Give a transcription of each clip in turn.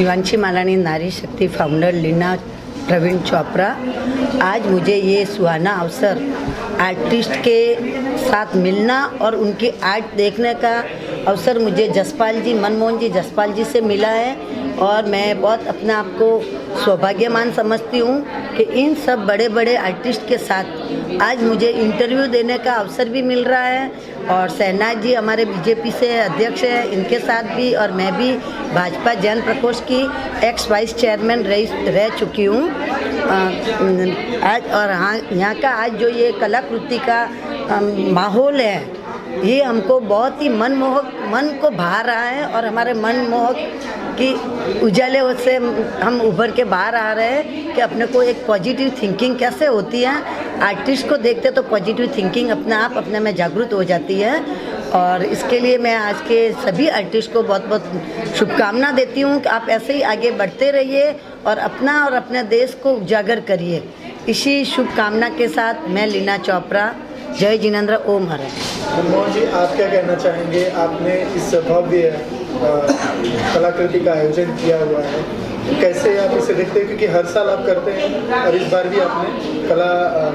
शिवांशी मालानी नारी शक्ति फाउंडर लीना प्रवीण चोपड़ा। आज मुझे ये सुहाना अवसर आर्टिस्ट के साथ मिलना और उनकी आर्ट देखने का अवसर मुझे जसपाल जी मनमोहन जी जसपाल जी से मिला है और मैं बहुत अपने आप को सौभाग्यवान समझती हूँ कि इन सब बड़े बड़े आर्टिस्ट के साथ आज मुझे इंटरव्यू देने का अवसर भी मिल रहा है। और शहनाज जी हमारे बीजेपी से अध्यक्ष हैं, इनके साथ भी, और मैं भी भाजपा जन प्रकोष्ठ की एक्स वाइस चेयरमैन रह चुकी हूँ आज। और हाँ, यहाँ का आज जो ये कलाकृति का माहौल है ये हमको बहुत ही मन को भा रहा है और हमारे मनमोहक की उजाले से हम उभर के बाहर आ रहे हैं कि अपने को एक पॉजिटिव थिंकिंग कैसे होती है। आर्टिस्ट को देखते तो पॉजिटिव थिंकिंग अपने में जागृत हो जाती है। और इसके लिए मैं आज के सभी आर्टिस्ट को बहुत बहुत शुभकामना देती हूँ कि आप ऐसे ही आगे बढ़ते रहिए और अपना और अपने देश को उजागर करिए। इसी शुभकामना के साथ मैं लीना चोपड़ा, जय जिनेंद्र, ओम हर। मनमोहन जी, आप क्या कहना चाहेंगे? आपने इस भव्य कलाकृति का आयोजन किया हुआ है, कैसे आप इसे देखते हैं? क्योंकि हर साल आप करते हैं और इस बार भी आपने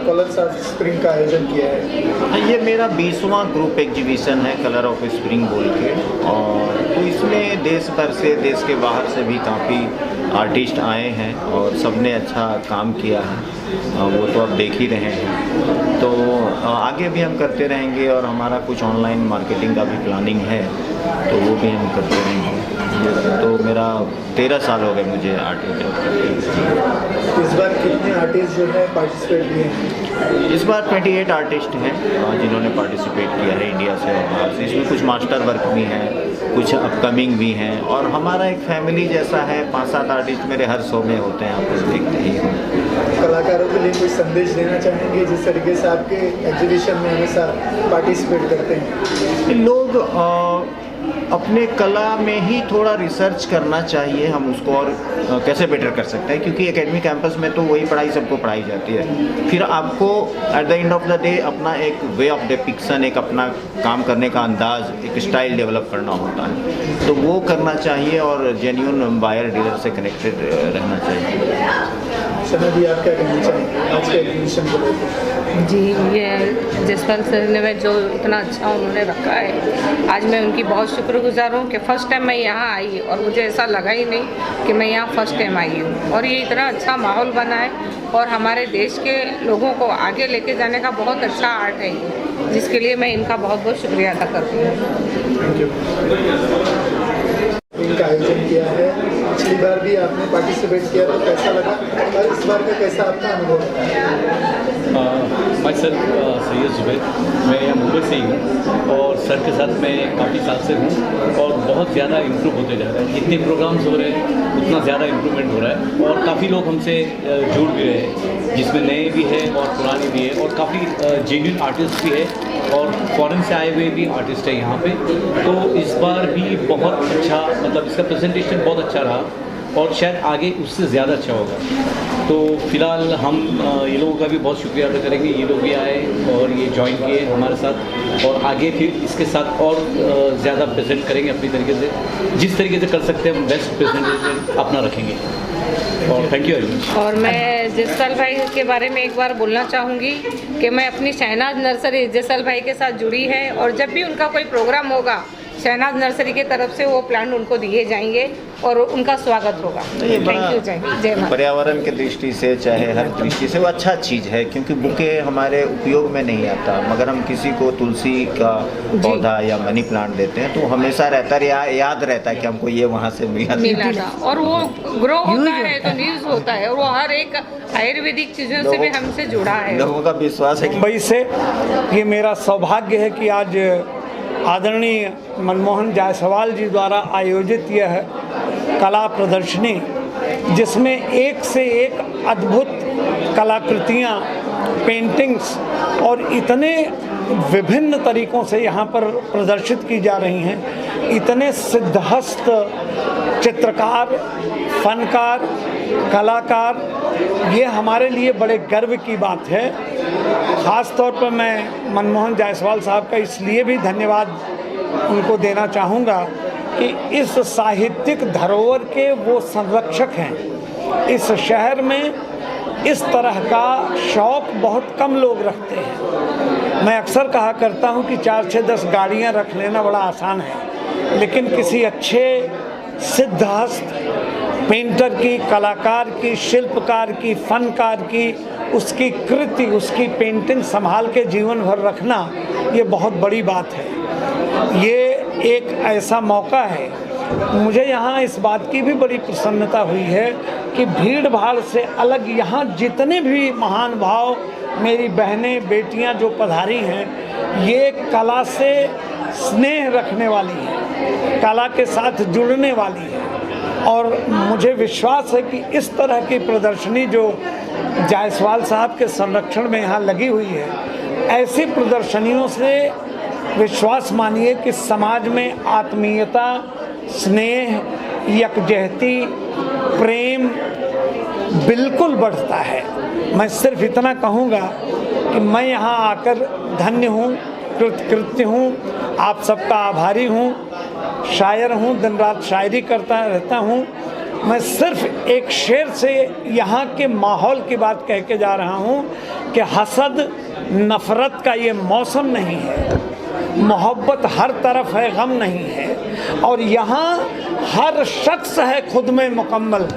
कलर्स ऑफ स्प्रिंग का आयोजन किया है। ये मेरा 20वां ग्रुप एग्जीबिशन है कलर ऑफ स्प्रिंग बोल के, और तो इसमें देश भर से, देश के बाहर से भी काफ़ी आर्टिस्ट आए हैं और सबने अच्छा काम किया है। वो तो आप देख ही रहे हैं। तो आगे भी हम करते रहेंगे और हमारा कुछ ऑनलाइन मार्केटिंग का भी प्लानिंग है, तो वो भी हम करते रहेंगे। तो मेरा 13 साल हो गए मुझे आर्टिस्ट जॉब करते। इस बार कितने आर्टिस्ट जो है पार्टिसिपेट किए हैं? इस बार 28 आर्टिस्ट हैं जिन्होंने पार्टिसिपेट किया है इंडिया से और बाहर से। इसमें कुछ मास्टर वर्क भी हैं, कुछ अपकमिंग भी हैं, और हमारा एक फैमिली जैसा है। 5-7 आर्टिस्ट मेरे हर शो में होते हैं, आप लोग देखते ही हो। कलाकारों के लिए कोई संदेश देना चाहेंगे जिस तरीके से आपके एग्जीबिशन में हमेशा पार्टिसिपेट करते हैं? लोग अपने कला में ही थोड़ा रिसर्च करना चाहिए, हम उसको और कैसे बेटर कर सकते हैं, क्योंकि एकेडमी कैंपस में तो वही पढ़ाई सबको पढ़ाई जाती है। फिर आपको at the end of the day अपना एक वे ऑफ डिपिक्शन, एक अपना काम करने का अंदाज, एक स्टाइल डेवलप करना होता है, तो वो करना चाहिए और जेन्युइन बायर डीलर से कनेक्टेड रहना चाहिए। शहनाज जी, आप क्या कहना चाहेंगे आज के एग्जीबिशन को लेकर? जी, ये जसपाल सर ने जो इतना अच्छा उन्होंने रखा है, आज मैं उनकी बहुत शुक्रगुजार हूँ कि फ़र्स्ट टाइम मैं यहाँ आई और मुझे ऐसा लगा ही नहीं कि मैं यहाँ फ़र्स्ट टाइम आई हूँ। और ये इतना अच्छा माहौल बना है और हमारे देश के लोगों को आगे लेके जाने का बहुत अच्छा आर्ट है ये, जिसके लिए मैं इनका बहुत बहुत शुक्रिया अदा करती हूँ। इनका आयोजन किया है, पिछली बार भी आपने पार्टिसिपेट किया, तो कैसा लगा और इस बार का कैसा आपका अनुभव है? मैं सर सैयद जुबैर, मैं यहाँ मुंबई से ही हूँ और सर के साथ मैं काफ़ी साल से हूँ और बहुत ज़्यादा इम्प्रूव होते जा रहा है। जितने प्रोग्राम्स हो रहे हैं उतना ज़्यादा इम्प्रूवमेंट हो रहा है और काफ़ी लोग हमसे जुड़ भी रहे हैं, जिसमें नए भी हैं और पुराने भी हैं और काफ़ी जेन्युइन आर्टिस्ट भी है और फॉरेन से आए हुए भी आर्टिस्ट है यहाँ पे। तो इस बार भी बहुत अच्छा, मतलब इसका प्रेजेंटेशन बहुत अच्छा रहा और शायद आगे उससे ज़्यादा अच्छा होगा। तो फिलहाल हम ये लोगों का भी बहुत शुक्रिया अदा करेंगे, ये लोग भी आए और ये ज्वाइन किए हमारे साथ, और आगे फिर इसके साथ और ज़्यादा प्रेजेंट करेंगे अपनी तरीके से, जिस तरीके से कर सकते हैं हम बेस्ट प्रेजेंटेशन अपना रखेंगे। और थैंक यू वेरी मच। और मैं जसपाल भाई के बारे में एक बार बोलना चाहूँगी कि मैं अपनी शहनाज नर्सरी जसपाल भाई के साथ जुड़ी है और जब भी उनका कोई प्रोग्राम होगा शहनाज नर्सरी की तरफ से वो प्लांट उनको दिए जाएंगे और उनका स्वागत होगा। थैंक यू, जय माता। पर्यावरण की दृष्टि से, चाहे हर दृष्टि से वो अच्छा चीज़ है, क्योंकि बुके हमारे उपयोग में नहीं आता, मगर हम किसी को तुलसी का पौधा या मनी प्लांट देते हैं तो हमेशा रहता है, याद रहता है कि हमको ये वहाँ से मिला था और वो ग्रो होता है तो न्यूज़ होता है और वो हर एक आयुर्वेदिक चीज़ों से भी हमसे जुड़ा है। लोगों का विश्वास है कि मुंबई से ये मेरा सौभाग्य है कि आज आदरणीय मनमोहन जायसवाल जी द्वारा आयोजित यह कला प्रदर्शनी, जिसमें एक से एक अद्भुत कलाकृतियाँ, पेंटिंग्स और इतने विभिन्न तरीक़ों से यहाँ पर प्रदर्शित की जा रही हैं, इतने सिद्धहस्त चित्रकार, फनकार, कलाकार, ये हमारे लिए बड़े गर्व की बात है। ख़ास तौर पर मैं मनमोहन जायसवाल साहब का इसलिए भी धन्यवाद उनको देना चाहूँगा कि इस साहित्यिक धरोहर के वो संरक्षक हैं। इस शहर में इस तरह का शौक़ बहुत कम लोग रखते हैं। मैं अक्सर कहा करता हूँ कि 4, 6, 10 गाड़ियाँ रख लेना बड़ा आसान है, लेकिन किसी अच्छे सिद्धहस्त पेंटर की, कलाकार की, शिल्पकार की, फनकार की उसकी कृति, उसकी पेंटिंग संभाल के जीवन भर रखना, ये बहुत बड़ी बात है। ये एक ऐसा मौका है। मुझे यहाँ इस बात की भी बड़ी प्रसन्नता हुई है कि भीड़ भाड़ से अलग यहाँ जितने भी महान भाव मेरी बहनें, बेटियाँ जो पधारी हैं, ये कला से स्नेह रखने वाली हैं, कला के साथ जुड़ने वाली हैं। और मुझे विश्वास है कि इस तरह की प्रदर्शनी जो जायसवाल साहब के संरक्षण में यहाँ लगी हुई है, ऐसी प्रदर्शनियों से विश्वास मानिए कि समाज में आत्मीयता, स्नेह, यकजहती, प्रेम बिल्कुल बढ़ता है। मैं सिर्फ इतना कहूँगा कि मैं यहाँ आकर धन्य हूँ, कृतकृत्य हूँ, आप सबका आभारी हूँ। शायर हूँ, दिन रात शायरी करता रहता हूँ। मैं सिर्फ एक शेर से यहाँ के माहौल की बात कह के जा रहा हूँ कि हसद, नफ़रत का ये मौसम नहीं है, मोहब्बत हर तरफ है, गम नहीं है। और यहाँ हर शख्स है खुद में मुकम्मल,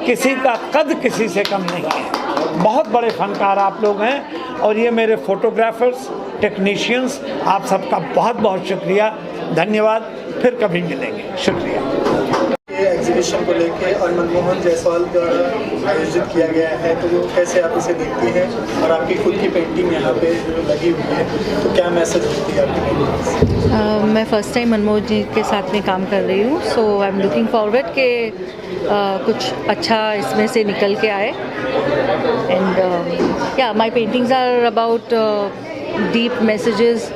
किसी का कद किसी से कम नहीं है। बहुत बड़े फनकार आप लोग हैं और ये मेरे फोटोग्राफर्स, टेक्नीशियंस, आप सबका बहुत बहुत शुक्रिया, धन्यवाद। फिर कभी मिलेंगे, शुक्रिया। ये एग्जीबिशन को लेके और मनमोहन जायसवाल द्वारा आयोजित किया गया है, तो वो कैसे आप इसे देखती हैं और आपकी खुद की पेंटिंग यहाँ पे लगी हुई है, तो क्या मैसेज देती है आपकी? मैं फ़र्स्ट टाइम मनमोहन जी के साथ में काम कर रही हूँ, सो आई एम लुकिंग फॉरवर्ड कि कुछ अच्छा इसमें से निकल के आए। And yeah my paintings are about deep messages.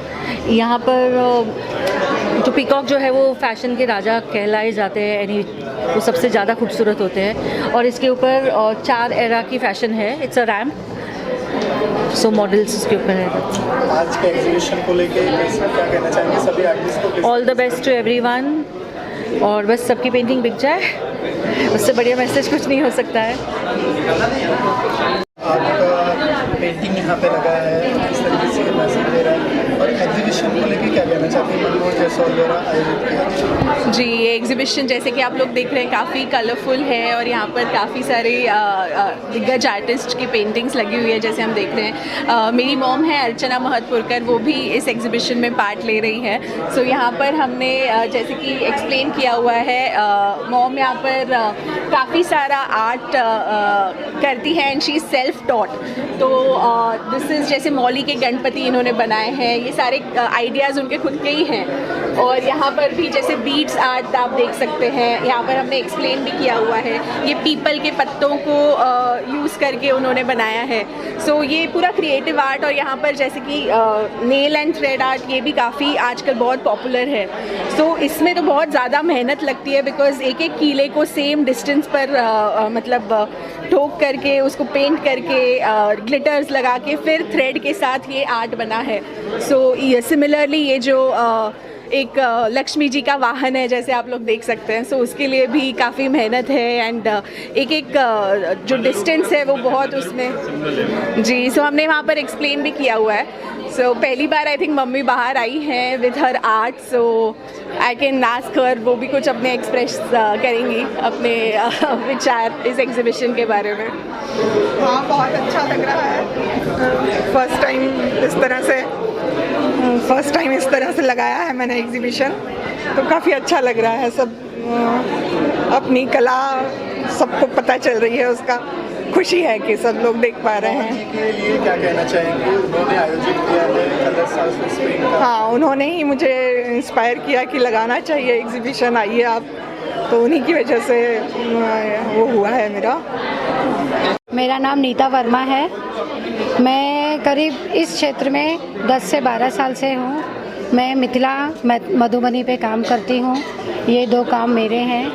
यहाँ पर जो पीकॉक जो है वो फैशन के राजा कहलाए जाते हैं, यानी वो सबसे ज़्यादा खूबसूरत होते हैं। और इसके ऊपर 4 एरा की फैशन है, it's a ramp, so models इसके ऊपर है। आज के एग्जीबिशन को लेके क्या कहना चाहेंगे सभी आर्टिस्ट को? All the best to everyone, और बस सबकी पेंटिंग बिक जाए, उससे बढ़िया मैसेज कुछ नहीं हो सकता है। आपका पेंटिंग यहाँ पे लगा है, इस तरीके से मैसेज दे रहा है, और एग्जीबिशन को लेके क्या कहना चाहते हैं मनमोहन जायसवाल द्वारा आयोजित किया? जी, ये एग्जीबिशन जैसे कि आप लोग देख रहे हैं काफ़ी कलरफुल है और यहाँ पर काफ़ी सारे दिग्गज आर्टिस्ट की पेंटिंग्स लगी हुई है। जैसे हम देख रहे हैं मेरी मॉम है अर्चना महतपुरकर, वो भी इस एग्जीबिशन में पार्ट ले रही हैं। सो यहाँ पर हमने जैसे कि एक्सप्लेन किया हुआ है, मॉम यहाँ पर काफ़ी सारा आर्ट करती है and she is self taught. तो दिस इज़ जैसे मौली के गणपति इन्होंने बनाए हैं, ये सारे आइडियाज़ उनके खुद के ही हैं। और यहाँ पर भी जैसे बीड्स आर्ट आप देख सकते हैं, यहाँ पर हमने एक्सप्लेन भी किया हुआ है, ये पीपल के पत्तों को यूज़ करके उन्होंने बनाया है। सो ये पूरा क्रिएटिव आर्ट। और यहाँ पर जैसे कि नेल एंड थ्रेड आर्ट, ये भी काफ़ी आजकल बहुत पॉपुलर है। सो इसमें तो बहुत ज़्यादा मेहनत लगती है, बिकॉज एक एक कीले को सेम डिस्टेंस पर मतलब ठोक करके उसको पेंट करके ग्लिटर्स लगा के फिर थ्रेड के साथ ये आर्ट बना है। सो सिमिलरली ये जो एक लक्ष्मी जी का वाहन है जैसे आप लोग देख सकते हैं, सो उसके लिए भी काफ़ी मेहनत है एंड एक एक जो डिस्टेंस है वो बहुत उसमें जी। सो हमने वहाँ पर एक्सप्लेन भी किया हुआ है। सो पहली बार आई थिंक मम्मी बाहर आई हैं with her art, so I can ask her, वो भी कुछ अपने एक्सप्रेस करेंगी अपने विचार इस एग्जीबिशन के बारे में। हाँ, बहुत अच्छा लग रहा है। फर्स्ट टाइम इस तरह से लगाया है मैंने एग्जीबिशन, तो काफ़ी अच्छा लग रहा है। सब अपनी कला सबको पता चल रही है, उसका खुशी है कि सब लोग देख पा रहे हैं। के लिए क्या कहना चाहेंगे? उन्होंने आयोजित किया है कलर्स ऑफ स्प्रिंग का। हाँ, उन्होंने ही मुझे इंस्पायर किया कि लगाना चाहिए एग्जीबिशन, आइए आप, तो उन्हीं की वजह से वो हुआ है मेरा। मेरा नाम नीता वर्मा है। मैं करीब इस क्षेत्र में 10 से 12 साल से हूँ। मैं मिथिला मधुबनी पे काम करती हूँ। ये 2 काम मेरे हैं।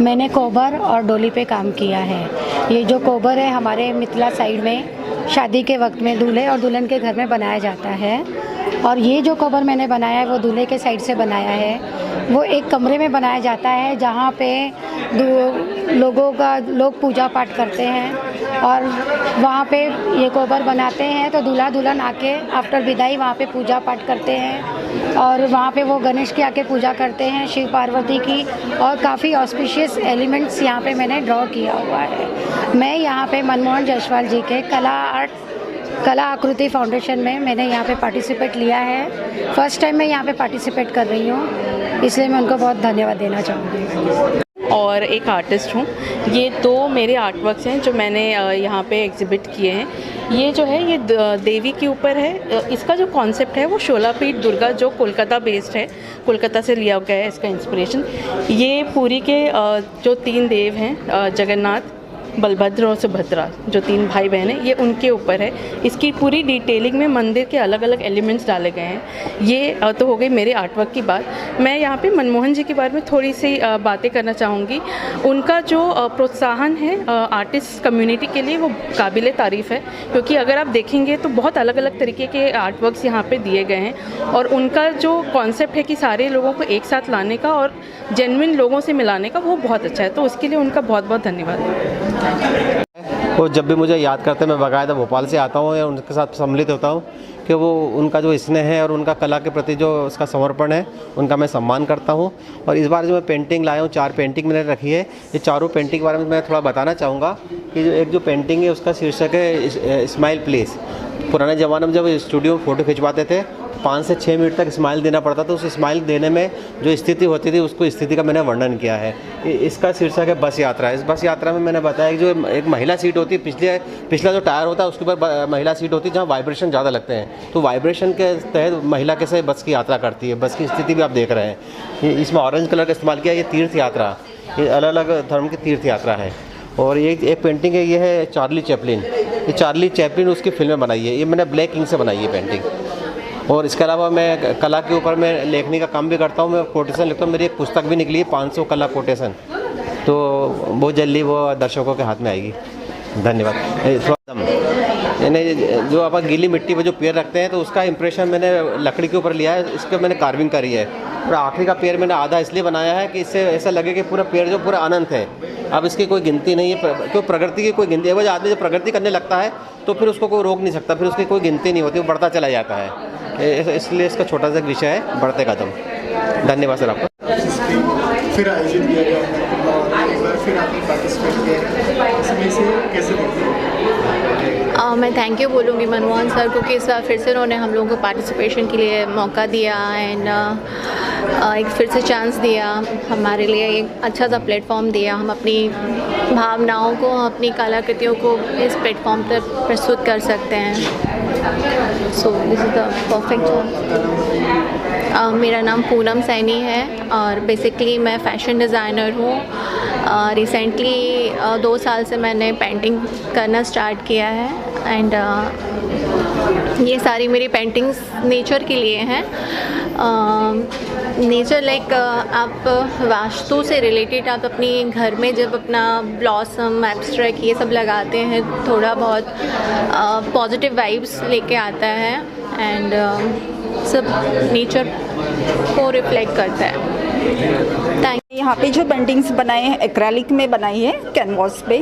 मैंने कोबर और डोली पे काम किया है। ये जो कोबर है हमारे मिथिला साइड में शादी के वक्त में दूल्हे और दुल्हन के घर में बनाया जाता है। और ये जो कवर मैंने बनाया है वो दूल्हे के साइड से बनाया है। वो एक कमरे में बनाया जाता है जहाँ पे लोग पूजा पाठ करते हैं और वहाँ पे ये कवर बनाते हैं। तो दूल्हा दुल्हन आके आफ्टर विदाई वहाँ पे पूजा पाठ करते हैं और वहाँ पे वो गणेश की आके पूजा करते हैं, शिव पार्वती की, और काफ़ी ऑस्पिशियस एलिमेंट्स यहाँ पे मैंने ड्रॉ किया हुआ है। मैं यहाँ पे मनमोहन जायसवाल जी के कला आकृति फाउंडेशन में मैंने यहाँ पे पार्टिसिपेट लिया है। फर्स्ट टाइम मैं यहाँ पे पार्टिसिपेट कर रही हूँ, इसलिए मैं उनको बहुत धन्यवाद देना चाहूँगी। और एक आर्टिस्ट हूँ। ये 2 मेरे आर्ट वर्क्स हैं जो मैंने यहाँ पे एग्जिबिट किए हैं। ये जो है ये देवी के ऊपर है। इसका जो कॉन्सेप्ट है वो शोलापीठ दुर्गा, जो कोलकाता बेस्ड है, कोलकाता से लिया गया है इसका इंस्पिरेशन। ये पुरी के जो 3 देव हैं, जगन्नाथ, बलभद्र और सुभद्रा, जो 3 भाई बहन हैं, ये उनके ऊपर है। इसकी पूरी डिटेलिंग में मंदिर के अलग अलग एलिमेंट्स डाले गए हैं। ये तो हो गई मेरे आर्टवर्क की बात। मैं यहाँ पे मनमोहन जी के बारे में थोड़ी सी बातें करना चाहूँगी। उनका जो प्रोत्साहन है आर्टिस्ट कम्युनिटी के लिए वो काबिल तारीफ़ है, क्योंकि अगर आप देखेंगे तो बहुत अलग अलग तरीके के आर्टवर्क्स यहाँ पे दिए गए हैं और उनका जो कॉन्सेप्ट है कि सारे लोगों को एक साथ लाने का और जेन्युइन लोगों से मिलाने का, वो बहुत अच्छा है। तो उसके लिए उनका बहुत बहुत धन्यवाद। वो जब भी मुझे याद करते हैं, मैं बाकायदा भोपाल से आता हूँ या उनके साथ सम्मिलित होता हूँ कि वो उनका जो स्नेह है और उनका कला के प्रति जो उसका समर्पण है, उनका मैं सम्मान करता हूँ। और इस बार जो मैं पेंटिंग लाया हूँ, 4 पेंटिंग मैंने रखी है। ये चारों पेंटिंग के बारे में मैं थोड़ा बताना चाहूँगा कि जो एक जो पेंटिंग है उसका शीर्षक है स्माइल प्लीज़। पुराने ज़माने में जब स्टूडियो में फ़ोटो खिंचवाते थे 5 से 6 मिनट तक स्माइल देना पड़ता था। उस स्माइल देने में जो स्थिति होती थी, उसको स्थिति का मैंने वर्णन किया है। इसका शीर्षक है बस यात्रा। इस बस यात्रा में मैंने बताया कि जो एक महिला सीट होती है, पिछला जो टायर होता है उसके ऊपर महिला सीट होती है जहाँ वाइब्रेशन ज़्यादा लगते हैं। तो वाइब्रेशन के तहत महिला कैसे बस की यात्रा करती है, बस की स्थिति भी आप देख रहे हैं। इसमें ऑरेंज कलर का इस्तेमाल किया। ये तीर्थ यात्रा, ये अलग अलग धर्म की तीर्थ यात्रा है। और ये एक पेंटिंग है, ये है चार्ली चैपलिन। ये चार्ली चैपलिन उसकी फिल्में बनाई है। ये मैंने ब्लैक इंक से बनाई है पेंटिंग। और इसके अलावा मैं कला के ऊपर मैं लेखनी का काम भी करता हूँ। मैं कोटेशन लिखता हूँ। मेरी एक पुस्तक भी निकली है, 500 कला कोटेशन। तो बहुत जल्दी वो दर्शकों के हाथ में आएगी। धन्यवाद। यानी जो आप गीली मिट्टी पर जो पैर रखते हैं तो उसका इंप्रेशन मैंने लकड़ी के ऊपर लिया है। इसके मैंने कार्विंग करी है। और आखिरी का पैर मैंने आधा इसलिए बनाया है कि इससे ऐसा लगे कि पूरा पैर जो पूरा अनंत है। अब इसकी कोई गिनती नहीं है, क्यों प्रकृति की कोई गिनती है। वो आदमी जब प्रगति करने लगता है तो फिर उसको कोई रोक नहीं सकता, फिर उसकी कोई गिनती नहीं होती, वो बढ़ता चला जाता है। इसलिए इसका छोटा सा विषय है बढ़ते कदम। धन्यवाद सर आपका। फिर आयोजित किया गया और एक बार फिर आपने पार्टिसिपेट किया, इसमें से कैसे देखते हैं? मैं थैंक यू बोलूँगी मनमोहन सर को कि इस बार फिर से उन्होंने हम लोगों को पार्टिसिपेशन के लिए मौका दिया एंड एक फिर से चांस दिया हमारे लिए, एक अच्छा सा प्लेटफॉर्म दिया। हम अपनी भावनाओं को, अपनी कलाकृतियों को इस प्लेटफॉर्म पर प्रस्तुत कर सकते हैं। So this is the perfect job. मेरा नाम पूनम सैनी है और बेसिकली मैं फ़ैशन डिज़ाइनर हूँ। रिसेंटली 2 साल से मैंने पेंटिंग करना स्टार्ट किया है एंड ये सारी मेरी पेंटिंग्स नेचर के लिए हैं। नेचर लाइक आप वास्तु से रिलेटेड आप अपनी घर में जब अपना ब्लॉसम, एब्स्ट्रैक्ट ये सब लगाते हैं, थोड़ा बहुत पॉजिटिव वाइब्स लेके आता है एंड सब नेचर को रिफ्लेक्ट करता है। यहाँ पे जो पेंटिंग्स बनाए हैं एक्रेलिक में बनाई है कैनवास पे।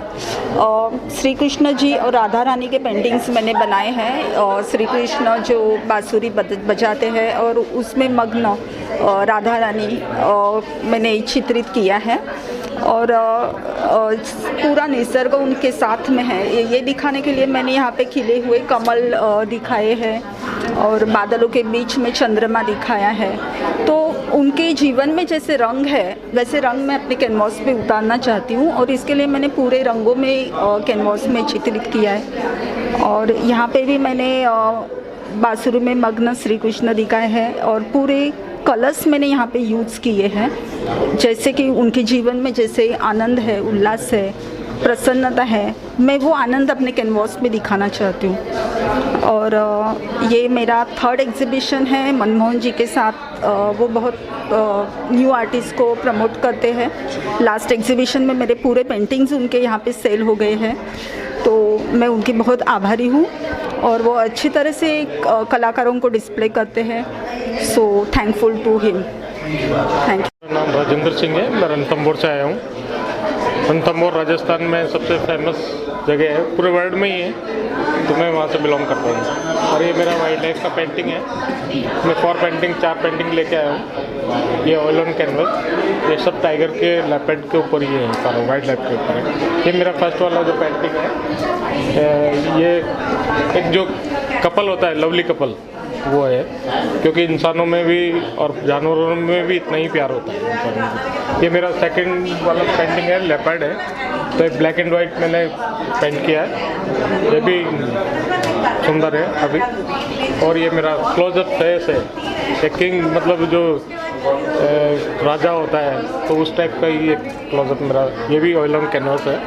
और श्री कृष्ण जी और राधा रानी के पेंटिंग्स मैंने बनाए हैं। और श्री कृष्ण जो बांसुरी बजाते हैं और उसमें मग्न राधा रानी मैंने चित्रित किया है। और पूरा निसर्ग उनके साथ में है, ये दिखाने के लिए मैंने यहाँ पे खिले हुए कमल दिखाए हैं और बादलों के बीच में चंद्रमा दिखाया है। तो उनके जीवन में जैसे रंग है वैसे रंग मैं अपने कैनवास पे उतारना चाहती हूँ और इसके लिए मैंने पूरे रंगों में कैनवास में चित्रित किया है। और यहाँ पे भी मैंने बांसुरी में मग्न श्री कृष्ण दिखाए हैं और पूरे कलर्स मैंने यहाँ पे यूज़ किए हैं, जैसे कि उनके जीवन में जैसे आनंद है, उल्लास है, प्रसन्नता है, मैं वो आनंद अपने कैनवास में दिखाना चाहती हूँ। और ये मेरा 3rd एग्जीबिशन है मनमोहन जी के साथ। वो बहुत न्यू आर्टिस्ट को प्रमोट करते हैं। लास्ट एग्जीबिशन में मेरे पूरे पेंटिंग्स उनके यहाँ पे सेल हो गए हैं। तो मैं उनकी बहुत आभारी हूँ और वो अच्छी तरह से कलाकारों को डिस्प्ले करते हैं। So thankful to him. Thank you. मेरा नाम राजेंद्र सिंह है, मैं रणथंभौर से आया हूँ। रणथंभौर राजस्थान में सबसे फेमस जगह है, पूरे वर्ल्ड में ही है, तो मैं वहाँ से बिलोंग करता हूँ। और ये मेरा वाइल्ड लाइफ का पेंटिंग है। मैं 4 पेंटिंग लेके आया हूँ। ये ऑयल ऑन कैनवस, ये सब टाइगर के लेपर्ड के ऊपर ही है, सारा वाइल्ड लाइफ के ऊपर है। ये मेरा फर्स्ट वाला जो पेंटिंग है, ये एक जो कपल होता है, लवली कपल, वो है, क्योंकि इंसानों में भी और जानवरों में भी इतना ही प्यार होता है इंसानों को। ये मेरा सेकंड वाला पेंटिंग है, लेपर्ड है, तो ये ब्लैक एंड वाइट मैंने पेंट किया है, ये भी सुंदर है अभी। और ये मेरा क्लोजअप फेस है, एक किंग, मतलब जो राजा होता है, तो उस टाइप का ही एक क्लोजअप मेरा, ये भी ऑयल ऑन कैनवस है।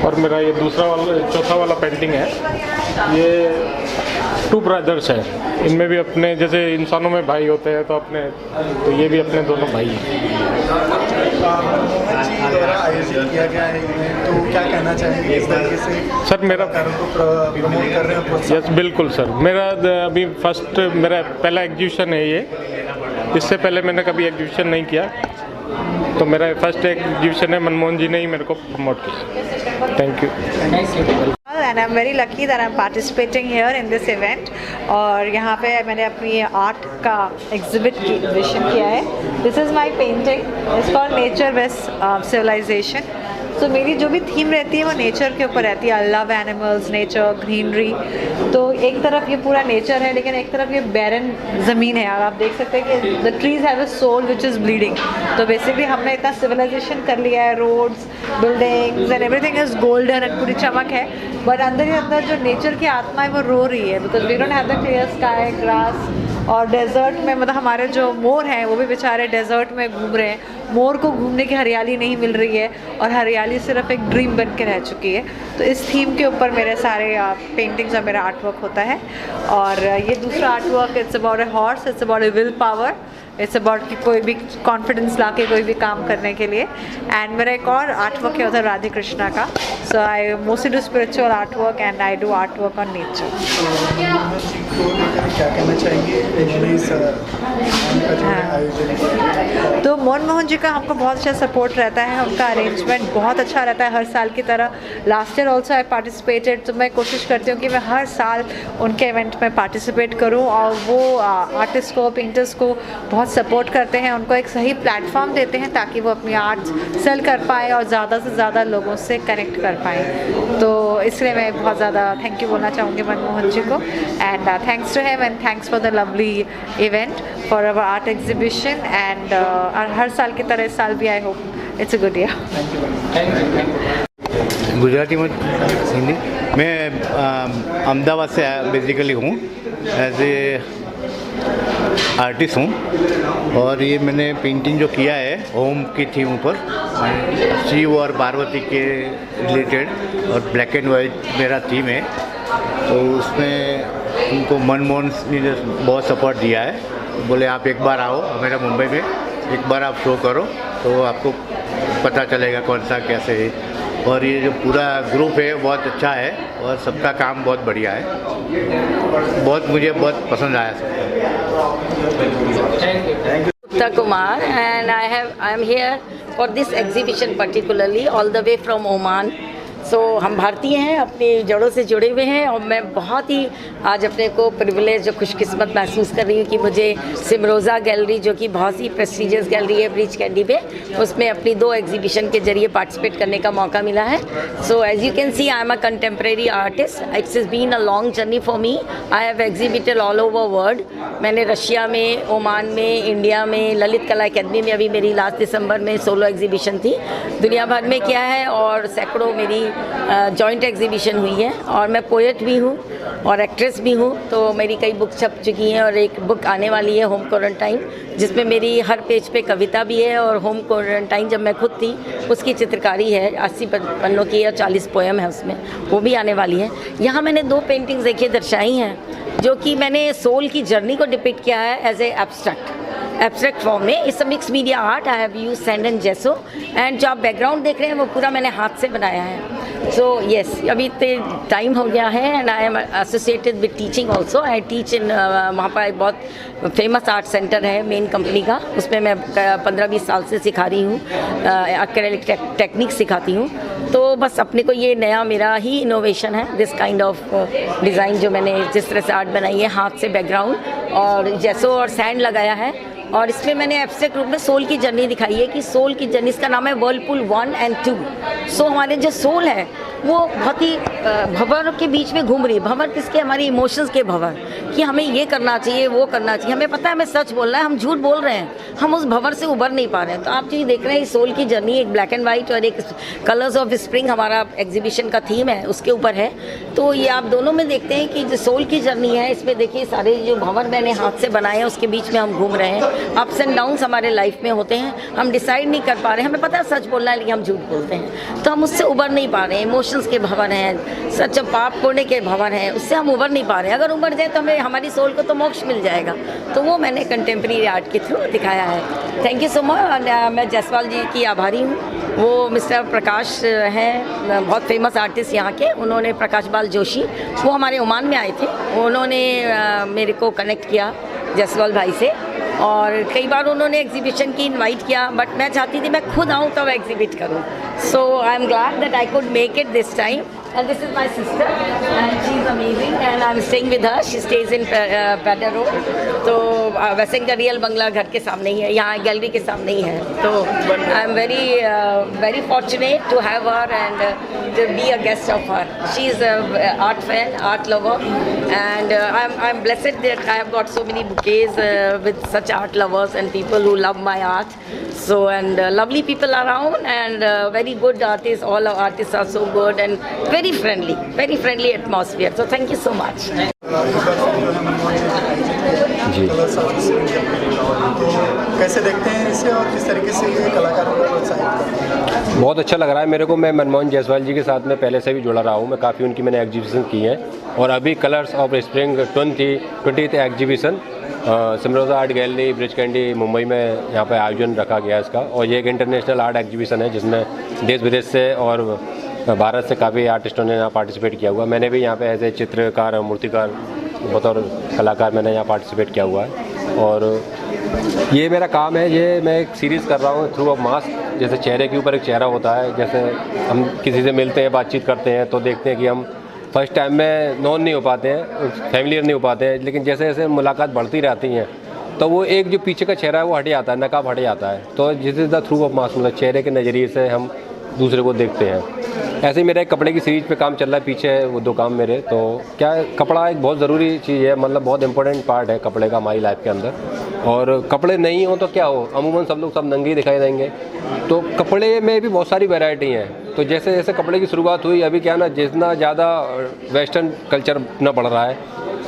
और मेरा ये चौथा वाला पेंटिंग है, ये 2 ब्रदर्स है, इनमें भी अपने जैसे इंसानों में भाई होते हैं, तो अपने, तो ये भी अपने दोनों भाई हैं। द्वारा आयोजित किया गया है, तो क्या कहना चाहेंगे इस तरीके से? सर मेरा प्रमोट कर रहे हैं। यस बिल्कुल सर, मेरा अभी मेरा पहला एग्जीबिशन है ये। इससे पहले मैंने कभी एग्जीबिशन नहीं किया, तो मेरा फर्स्ट एग्जीबिशन है, मनमोहन जी ने ही मेरे को प्रमोट किया। Thank you. And I'm very lucky that I'm participating here in this event। और यहाँ पे मैंने अपनी आर्ट का एग्जिबिशन किया है। This is my painting, it's called nature based civilization. तो मेरी जो भी थीम रहती है वो नेचर के ऊपर रहती है। I love animals, nature, greenery. तो एक तरफ ये पूरा नेचर है, लेकिन एक तरफ ये बैरन ज़मीन है। और आप देख सकते हैं कि the trees have a soul which is bleeding. तो बेसिकली हमने इतना सिविलाइजेशन कर लिया है, roads, buildings and everything is golden and पूरी चमक है, बट अंदर ही अंदर जो नेचर की आत्मा है वो रो रही है, because we don't have the clear sky, grass. और डेजर्ट में मतलब हमारे जो मोर हैं वो भी बेचारे डेजर्ट में घूम रहे हैं। मोर को घूमने की हरियाली नहीं मिल रही है, और हरियाली सिर्फ एक ड्रीम बन के रह चुकी है। तो इस थीम के ऊपर मेरे सारे पेंटिंग्स और मेरा आर्ट वर्क होता है। और ये दूसरा art work, it's about a horse, it's about A will power, it's about कि कोई भी कॉन्फिडेंस ला के कोई भी काम करने के लिए। एंड मेरा एक और आर्ट वर्क है उधर राधे कृष्णा का। So I mostly do spiritual art work and I do art work on nature. क्या कहना चाहेंगे तो मनमोहन जी का हमको बहुत अच्छा सपोर्ट रहता है, उनका अरेंजमेंट बहुत अच्छा रहता है हर साल की तरह। Last year also I participated, तो मैं कोशिश करती हूँ कि मैं हर साल उनके इवेंट में पार्टिसिपेट करूँ। और वो आर्टिस्ट को, पेंटर्स को बहुत सपोर्ट करते हैं, उनको एक सही प्लेटफॉर्म देते हैं ताकि वो अपनी आर्ट सेल कर पाए और ज़्यादा से ज़्यादा लोगों से कनेक्ट कर पाएँ। तो इसलिए मैं बहुत ज़्यादा थैंक यू बोलना चाहूँगी मनमोहन जी को। And thanks to him and thanks for the lovely event, for our art exhibition. And हर साल की तरह इस साल भी I hope it's a good year. Gujarati में हिंदी। मैं अहमदाबाद से बेसिकली हूँ, एज ए आर्टिस्ट हूँ। और ये मैंने पेंटिंग जो किया है होम की थीम पर, शिव और पार्वती के रिलेटेड, और ब्लैक एंड वाइट मेरा थीम है। तो उसमें उनको मनमोहन ने बहुत सपोर्ट दिया है। बोले आप एक बार आओ मेरा मुंबई में, एक बार आप शो करो तो आपको पता चलेगा कौन सा कैसे है। और ये जो पूरा ग्रुप है बहुत अच्छा है और सबका काम बहुत बढ़िया है, मुझे बहुत पसंद आया सबका। Gupta Kumar, and I am here for this exhibition particularly all the way from Oman। हम भारतीय हैं, अपनी जड़ों से जुड़े हुए हैं। और मैं बहुत ही आज अपने को प्रिविलेज और खुशकिस्मत महसूस कर रही हूँ कि मुझे सिमरोज़ा गैलरी, जो कि बहुत ही प्रेस्टीजियस गैलरी है ब्रिज कैंडी पे, उसमें अपनी 2 एग्जीबिशन के जरिए पार्टिसिपेट करने का मौका मिला है। So as you can see I am a contemporary artist. It's is been a long journey for me. I have exhibited all over world. मैंने रशिया में, ओमान में, इंडिया में, ललित कला अकेडमी में अभी मेरी लास्ट दिसंबर में सोलो एग्जीबिशन थी, दुनिया भर में किया है। और सैकड़ों मेरी जॉइंट एग्जीबिशन हुई है। और मैं पोएट भी हूँ और एक्ट्रेस भी हूँ, तो मेरी कई बुक छप चुकी हैं। और एक बुक आने वाली है, होम क्वारंटाइन, जिसमें मेरी हर पेज पे कविता भी है। और होम क्वारंटाइन जब मैं खुद थी उसकी चित्रकारी है, 80 पन्नों की, और 40 पोएम है उसमें, वो भी आने वाली है। यहाँ मैंने 2 पेंटिंग्स देखिए दर्शाई हैं, जो कि मैंने सोल की जर्नी को डिपिक्ट किया है एज ए एब्स्ट्रैक्ट फॉर्म में। It's a mix media art. I have use sand and जेसो। And जो आप बैकग्राउंड देख रहे हैं वो पूरा मैंने हाथ से बनाया है। सो यस, अभी टाइम हो गया है and I am associated with teaching also. I teach in वहाँ पर एक बहुत फेमस आर्ट सेंटर है मेन कंपनी का, उसमें मैं 15-20 साल से सिखा रही हूँ, एक्रेलिक टेक्निक सिखाती हूँ। तो बस अपने को ये नया मेरा ही इनोवेशन है, दिस काइंड ऑफ डिज़ाइन जो मैंने जिस तरह से आर्ट बनाई है, हाथ से बैकग्राउंड और जैसो और सैंड लगाया है। और इसमें मैंने एब्स्ट्रैक्ट रूप में सोल की जर्नी दिखाई है कि सोल की जर्नी, इसका नाम है वर्लपूल 1 और 2। सो हमारे जो सोल है वो बहुत ही भंवर के बीच में घूम रही है। भंवर किसके? हमारी इमोशंस के भंवर, कि हमें ये करना चाहिए, वो करना चाहिए, हमें पता है हमें सच बोलना है, हम झूठ बोल रहे हैं, हम उस भंवर से उबर नहीं पा रहे हैं। तो आप जो देख रहे हैं सोल की जर्नी, एक ब्लैक एंड वाइट और एक कलर्स ऑफ स्प्रिंग हमारा एग्जीबिशन का थीम है, उसके ऊपर है। तो ये आप दोनों में देखते हैं कि जो सोल की जर्नी है, इसमें देखिए सारे जो भंवर मैंने हाथ से बनाए हैं उसके बीच में हम घूम रहे हैं। अप्स एंड डाउन्स हमारे लाइफ में होते हैं, हम डिसाइड नहीं कर पा रहे हैं, हमें पता है सच बोलना है लेकिन हम झूठ बोलते हैं, तो हम उससे उबर नहीं पा रहे हैं। इमोशंस के भंवर हैं, सच पाप पुण्य के भंवर हैं, उससे हम उबर नहीं पा रहे हैं। अगर उबर जाए तो हमें, हमारी सोल को तो मोक्ष मिल जाएगा। तो वो मैंने कंटेम्प्रेरी आर्ट के थ्रू दिखाया है। Thank you so much. मैं जायसवाल जी की आभारी हूँ। वो मिस्टर प्रकाश हैं, बहुत फेमस आर्टिस्ट यहाँ के, उन्होंने प्रकाश बाल जोशी, वो हमारे ओमान में आए थे, उन्होंने मेरे को कनेक्ट किया जायसवाल भाई से, और कई बार उन्होंने एग्जीबिशन की इनवाइट किया, बट मैं चाहती थी मैं खुद आऊँ तब एग्जिबिट करूँ। So I am glad that I could make it this time. And this is my sister and she is amazing and I'm staying with her. She stays in Pedder Road. तो वैसे इनका real बंगला घर के सामने ही है, यहाँ gallery के सामने ही है। तो I am very fortunate to have her and to be a guest of her. She is a art fan, art lover, and I'm blessed that I have got so many bouquets with such art lovers and people who love my art. So and lovely people around and very good artists. All our artists are so good and very friendly atmosphere. So thank you so much. जी, कैसे देखते हैं इसे और किस तरीके से ये कलाकारों को प्रोत्साहित करते हैं? बहुत अच्छा लग रहा है मेरे को। मैं मनमोहन जायसवाल जी के साथ में पहले से भी जुड़ा रहा हूँ, मैं काफ़ी उनकी मैंने एग्जीबिशन की हैं, और अभी colours of spring 20th exhibition सिमरोजा आर्ट गैलरी ब्रिज कैंडी मुंबई में यहाँ पर आयोजन रखा गया है इसका। और ये एक इंटरनेशनल आर्ट एग्जीबिशन है जिसमें देश विदेश से और भारत से काफ़ी आर्टिस्टों ने यहाँ पार्टिसिपेट किया हुआ। मैंने भी यहाँ पे एज ए चित्रकार मूर्तिकार बतौर कलाकार मैंने यहाँ पार्टिसिपेट किया हुआ है। और ये मेरा काम है, ये मैं एक सीरीज़ कर रहा हूँ थ्रू ऑफ मास्क। जैसे चेहरे के ऊपर एक चेहरा होता है, जैसे हम किसी से मिलते हैं, बातचीत करते हैं, तो देखते हैं कि हम फर्स्ट टाइम में नॉन नहीं हो पाते हैं, फैमिलियर नहीं हो पाते हैं, लेकिन जैसे जैसे मुलाकात बढ़ती रहती हैं तो वो एक जो पीछे का चेहरा है वो हट जाता है, नकाब हट जाता है। तो जिस is the through of mask, मतलब चेहरे के नज़रिए से हम दूसरे को देखते हैं। ऐसे ही मेरा एक कपड़े की सीरीज पे काम चल रहा है, पीछे है वो 2 काम मेरे। तो क्या कपड़ा एक बहुत ज़रूरी चीज़ है, मतलब बहुत इंपॉर्टेंट पार्ट है कपड़े का हमारी लाइफ के अंदर। और कपड़े नहीं हो तो क्या हो, अमूमन सब लोग सब नंगे ही दिखाई देंगे। तो कपड़े में भी बहुत सारी वैरायटी हैं। तो जैसे जैसे कपड़े की शुरुआत हुई, अभी क्या ना, जितना ज़्यादा वेस्टर्न कल्चर अपना बढ़ रहा है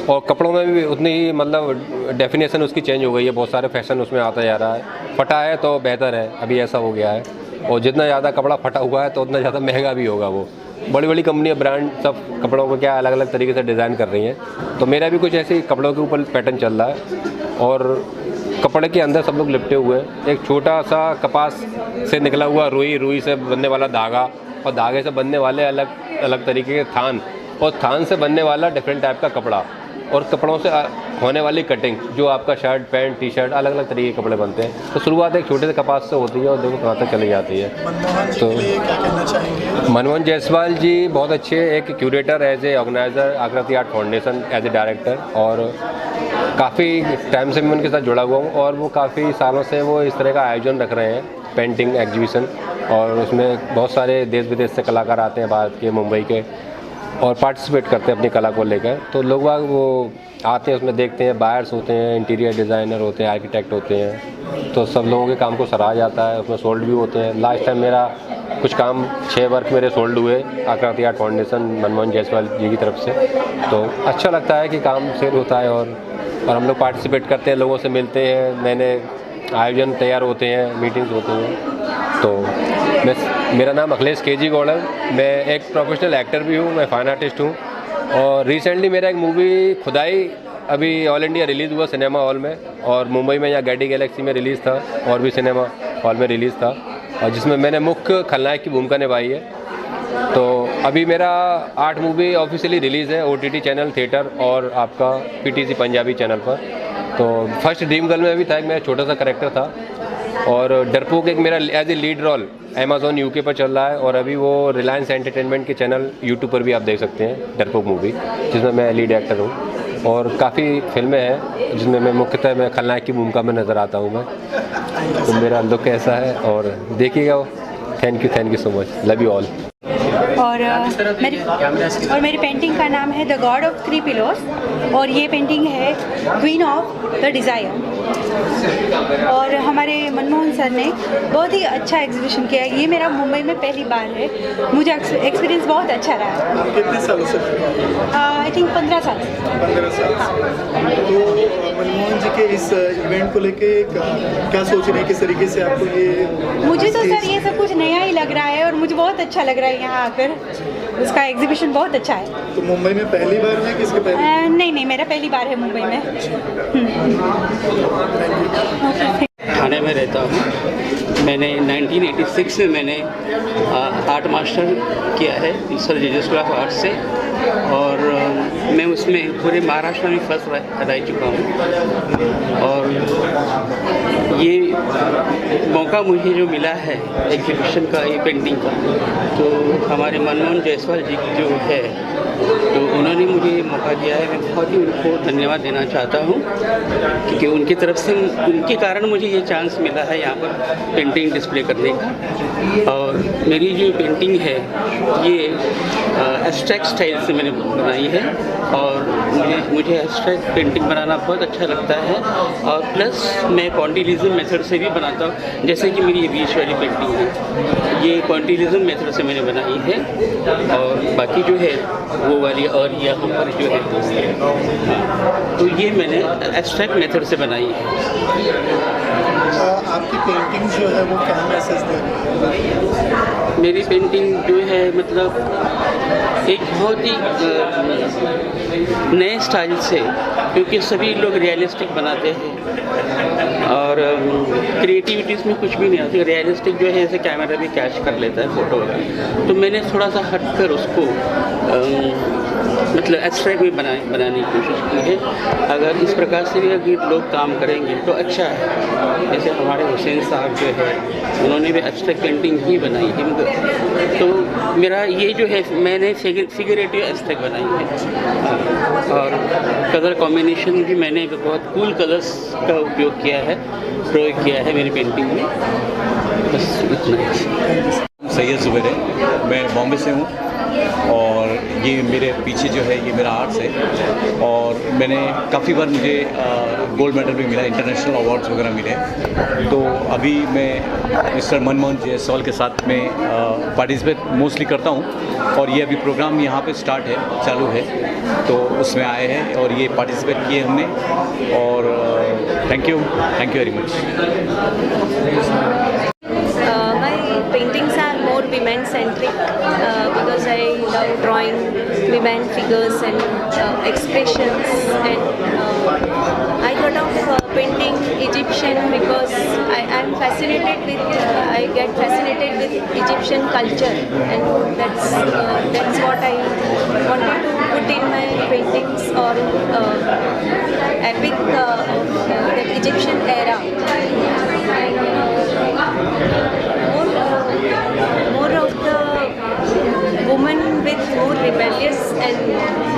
और कपड़ों में भी उतनी ही मतलब डेफिनेशन उसकी चेंज हो गई है, बहुत सारे फैशन उसमें आता जा रहा है। फटा है तो बेहतर है, अभी ऐसा हो गया है। और जितना ज़्यादा कपड़ा फटा हुआ है तो उतना ज़्यादा महंगा भी होगा वो। बड़ी बड़ी कंपनियाँ, ब्रांड सब कपड़ों को क्या अलग अलग तरीके से डिज़ाइन कर रही हैं। तो मेरा भी कुछ ऐसे ही कपड़ों के ऊपर पैटर्न चल रहा है। और कपड़े के अंदर सब लोग लिपटे हुए हैं। एक छोटा सा कपास से निकला हुआ रुई से बनने वाला धागा, और धागे से बनने वाले अलग अलग तरीके के थान, और थान से बनने वाला डिफरेंट टाइप का कपड़ा, और कपड़ों से होने वाली कटिंग, जो आपका शर्ट पैंट टी शर्ट अलग अलग तरीके के कपड़े बनते हैं। तो शुरुआत एक छोटे से कपास से होती है और देखो कहाँ तक चली जाती है। तो मनमोहन जायसवाल जी बहुत अच्छे, एक curator as a organizer Aakriti art foundation as a director, और काफ़ी टाइम से मैं उनके साथ जुड़ा हुआ हूँ। और वो काफ़ी सालों से वो इस तरह का आयोजन रख रहे हैं, पेंटिंग एग्जीबिशन, और उसमें बहुत सारे देश विदेश से कलाकार आते हैं, भारत के, मुंबई के, और पार्टिसिपेट करते हैं अपनी कला को लेकर। तो लोग वो आते हैं, उसमें देखते हैं, बायर्स होते हैं, इंटीरियर डिज़ाइनर होते हैं, आर्किटेक्ट होते हैं। तो सब लोगों के काम को सराहा जाता है, उसमें सोल्ड भी होते हैं। लास्ट टाइम मेरा कुछ काम 6 वर्क मेरे सोल्ड हुए आकृति आर्ट फाउंडेशन मनमोहन जायसवाल जी की तरफ से। तो अच्छा लगता है कि काम सेल होता है, और हम लोग पार्टिसिपेट करते हैं, लोगों से मिलते हैं, नए आयोजन तैयार होते हैं, मीटिंग्स होती हैं। तो मेरा नाम अखिलेश KG गौड़ है। मैं एक प्रोफेशनल एक्टर भी हूँ, मैं फाइन आर्टिस्ट हूँ। और रिसेंटली मेरा एक मूवी खुदाई अभी ऑल इंडिया रिलीज़ हुआ सिनेमा हॉल में, और मुंबई में यहाँ गैडी गैलेक्सी में रिलीज़ था, और भी सिनेमा हॉल में रिलीज़ था, और जिसमें मैंने मुख्य खलनायक की भूमिका निभाई है। तो अभी मेरा आर्ट मूवी ऑफिशियली रिलीज़ है OTT चैनल, थिएटर और आपका PTC पंजाबी चैनल पर। तो फर्स्ट ड्रीम गर्ल में अभी था, एक मेरा छोटा सा कैरेक्टर था, और डरपोक एक मेरा as a lead role Amazon UK पर चल रहा है, और अभी वो रिलायंस एंटरटेनमेंट के चैनल YouTube पर भी आप देख सकते हैं डरपोक मूवी, जिसमें मैं लीड एक्टर हूँ। और काफ़ी फिल्में हैं जिनमें मैं मुख्यतः मैं खलनायक की भूमिका में नज़र आता हूँ मैं। तो मेरा लुक ऐसा है और देखिएगा। Thank you so much, love you all. और मेरी पेंटिंग का नाम है द गॉड ऑफ 3 पिलोस, और ये पेंटिंग है क्वीन ऑफ द डिज़ायर। और हमारे मनमोहन सर ने बहुत ही अच्छा एग्जीबिशन किया है। ये मेरा मुंबई में पहली बार है, मुझे एक्सपीरियंस बहुत अच्छा रहा। कितने सालों से? आई थिंक 15 साल। 15 साल। तो मनमोहन जी के इस इवेंट को लेके क्या सोच रहे हैं, किस तरीके से आपको ये? मुझे तो सर ये सब कुछ नया ही लग रहा है और मुझे बहुत अच्छा लग रहा है यहाँ आकर। उसका एग्जीबिशन बहुत अच्छा है। तो मुंबई में पहली बार है किसके पहले? नहीं, मेरा पहली बार है मुंबई में। ठाणे में रहता हूँ। मैंने 1986 में मैंने आर्ट मास्टर किया है sir JJ school of art से, और मैं उसमें पूरे महाराष्ट्र में फर्स्ट रह चुका हूँ। और ये मौका मुझे जो मिला है एग्जीबिशन का, ये पेंटिंग का, तो हमारे मनमोहन जायसवाल जी जो है, तो उन्होंने मुझे ये मौका दिया है। मैं बहुत ही उनको धन्यवाद देना चाहता हूँ, क्योंकि उनकी तरफ से, उनके कारण मुझे ये चांस मिला है यहाँ पर पेंटिंग डिस्प्ले करने का। और मेरी जो पेंटिंग है ये एब्स्ट्रैक्ट स्टाइल से मैंने बनाई है, और मुझे एब्स्ट्रैक्ट पेंटिंग बनाना बहुत अच्छा लगता है। और प्लस मैं क्वांटिलिज्म मेथड से भी बनाता हूँ, जैसे कि मेरी ये बीच वाली पेंटिंग है, ये क्वांटिलिज्म मेथड से मैंने बनाई है। और बाकी जो है वो वाली, और यहाँ पर जो है तो ये मैंने एब्स्ट्रैक्ट मेथड से बनाई है। आपकी पेंटिंग जो है वो क्या मैसेज दे रही है? मेरी पेंटिंग जो है मतलब एक बहुत ही नए स्टाइल से, क्योंकि सभी लोग रियलिस्टिक बनाते हैं और क्रिएटिविटीज़ में कुछ भी नहीं आती। रियलिस्टिक जो है ऐसे कैमरा भी कैच कर लेता है फ़ोटो, तो मैंने थोड़ा सा हटकर उसको मतलब एब्स्ट्रैक्ट में बनाने की कोशिश की है। अगर इस प्रकार से भी अगर लोग काम करेंगे तो अच्छा है। जैसे हमारे हुसैन साहब जो है, उन्होंने भी एब्स्ट्रैक्ट पेंटिंग ही बनाई है। तो मेरा ये जो है, मैंने फिगरेटिव एब्स्ट्रैक्ट बनाई है। और कलर कॉम्बिनेशन भी मैंने बहुत कूल कलर्स का उपयोग किया है, प्रयोग किया है मेरी पेंटिंग में। बस इतना ही। सैयद ज़ुबैर है, मैं बॉम्बे से हूँ, और ये मेरे पीछे जो है ये मेरा आर्ट्स है। और मैंने काफ़ी बार मुझे गोल्ड मेडल भी मिला, इंटरनेशनल अवार्ड्स वगैरह मिले। तो अभी मैं मिस्टर मनमोहन जायसवाल के साथ में पार्टिसिपेट मोस्टली करता हूँ, और ये अभी प्रोग्राम यहाँ पे स्टार्ट है, चालू है, तो उसमें आए हैं और ये पार्टिसिपेट किए हमने। और thank you very much. Paintings are more women centric because I love drawing women figures and expressions, and I thought of painting Egyptian because I am fascinated with I get fascinated with Egyptian culture, and that's what I wanted to put in my paintings, or epic that Egyptian era. More of the woman with more rebellious and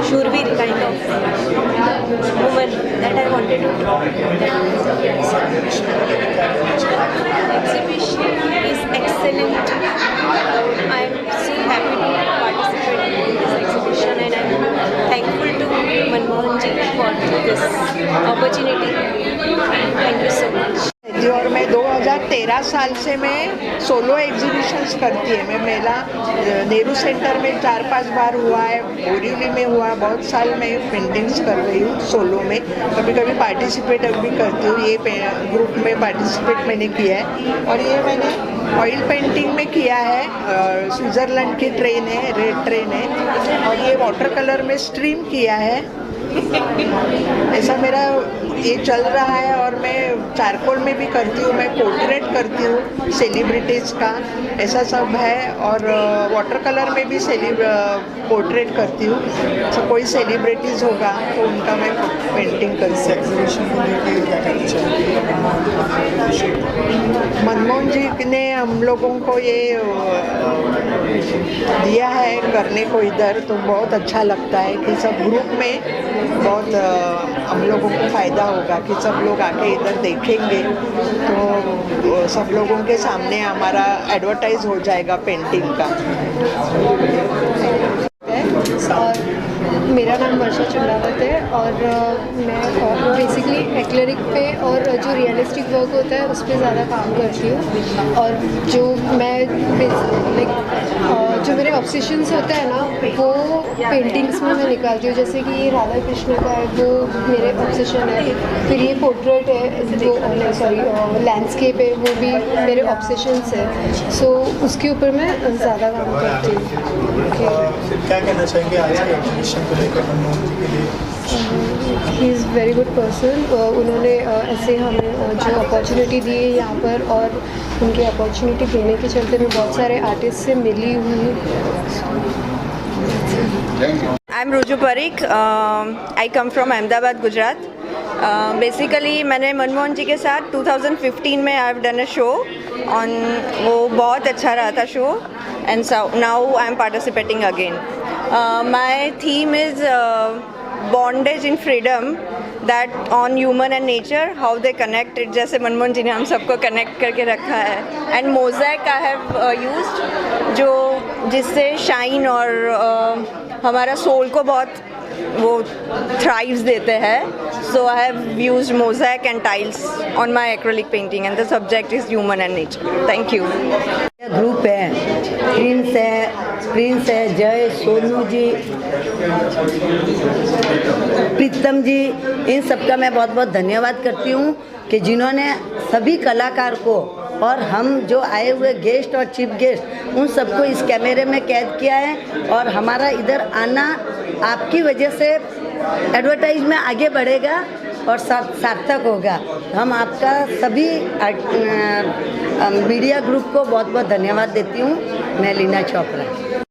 shurveer kind of woman that I wanted to draw. Exhibition is excellent. I am so happy to participate in this exhibition, and I am thankful to Manmohan ji for this opportunity. Thank you so much. और मैं 2013 साल से मैं solo exhibitions करती है। मैं मेला Nehru centre में 4-5 बार हुआ है, बोरीवली में हुआ है। बहुत साल मैं पेंटिंग्स कर रही हूँ सोलो में, कभी कभी पार्टिसिपेट भी करती हूँ। ये ग्रुप में पार्टिसिपेट मैंने किया है, और ये मैंने ऑयल पेंटिंग में किया है। स्विट्ज़रलैंड की ट्रेन है, रेड ट्रेन है, और ये वाटर कलर में स्ट्रीम किया है। ऐसा मेरा ये चल रहा है और मैं चारकोल में भी करती हूँ, मैं पोर्ट्रेट करती हूँ सेलिब्रिटीज़ का, ऐसा सब है। और वाटर कलर में भी पोर्ट्रेट करती हूँ। तो कोई सेलिब्रिटीज़ होगा तो उनका मैं पेंटिंग करती हूँ। मनमोहन जी ने हम लोगों को ये दिया है करने को इधर, तो बहुत अच्छा लगता है कि सब ग्रुप में बहुत हम लोगों को फ़ायदा होगा कि सब लोग आके इधर देखेंगे तो सब लोगों के सामने हमारा एडवर्टाइज हो जाएगा पेंटिंग का। और मेरा नाम वर्षा चुंडावत है और मैं बेसिकली एक्लेरिक पे और जो रियलिस्टिक वर्क होता है उस पर ज़्यादा काम करती हूँ। और जो मैं जो मेरे ऑब्सेशंस होते हैं ना वो पेंटिंग्स में मैं निकालती हूँ। जैसे कि ये राधा कृष्ण का है वो मेरे ऑब्सेशन है, फिर ये पोर्ट्रेट है जो सॉरी लैंडस्केप है वो भी मेरे ऑब्सेशंस है। सो उसके ऊपर मैं ज़्यादा काम करती हूँ। क्या कहना चाहेंगे आज के एग्जीबिशन को लेकर मनमोहन जी के लिए? He is very good person. उन्होंने ऐसे हमें जो अपॉर्चुनिटी दी है यहाँ पर, और उनकी अपॉर्चुनिटी देने के चलते मैं बहुत सारे आर्टिस्ट से मिली हुई हूँ। I am Ruju Parikh, I come from Ahmedabad Gujarat. Basically मैंने मनमोहन जी के साथ 2015 में I have done a show on, वो बहुत अच्छा रहा था शो, and now I am participating again. My theme is bondage in freedom, that on human and nature, how they connected, जैसे मनमोहन जी ने हम सबको कनेक्ट करके रखा है। And mosaic I have used, जो जिससे शाइन और हमारा सोल को बहुत वो थ्राइव्स देते हैं। So I have used mosaic and tiles on my acrylic painting and the subject is human and nature. Thank you. Group है, प्रिंस है, जय, सोनू जी, प्रीतम जी, इन सबका मैं बहुत बहुत धन्यवाद करती हूँ कि जिन्होंने सभी कलाकार को और हम जो आए हुए गेस्ट और चीफ गेस्ट उन सबको इस कैमरे में कैद किया है। और हमारा इधर आना आपकी वजह से एडवर्टाइज में आगे बढ़ेगा और सार्थक होगा। हम आपका सभी मीडिया ग्रुप को बहुत बहुत धन्यवाद देती हूँ। मैं लीना चोपड़ा।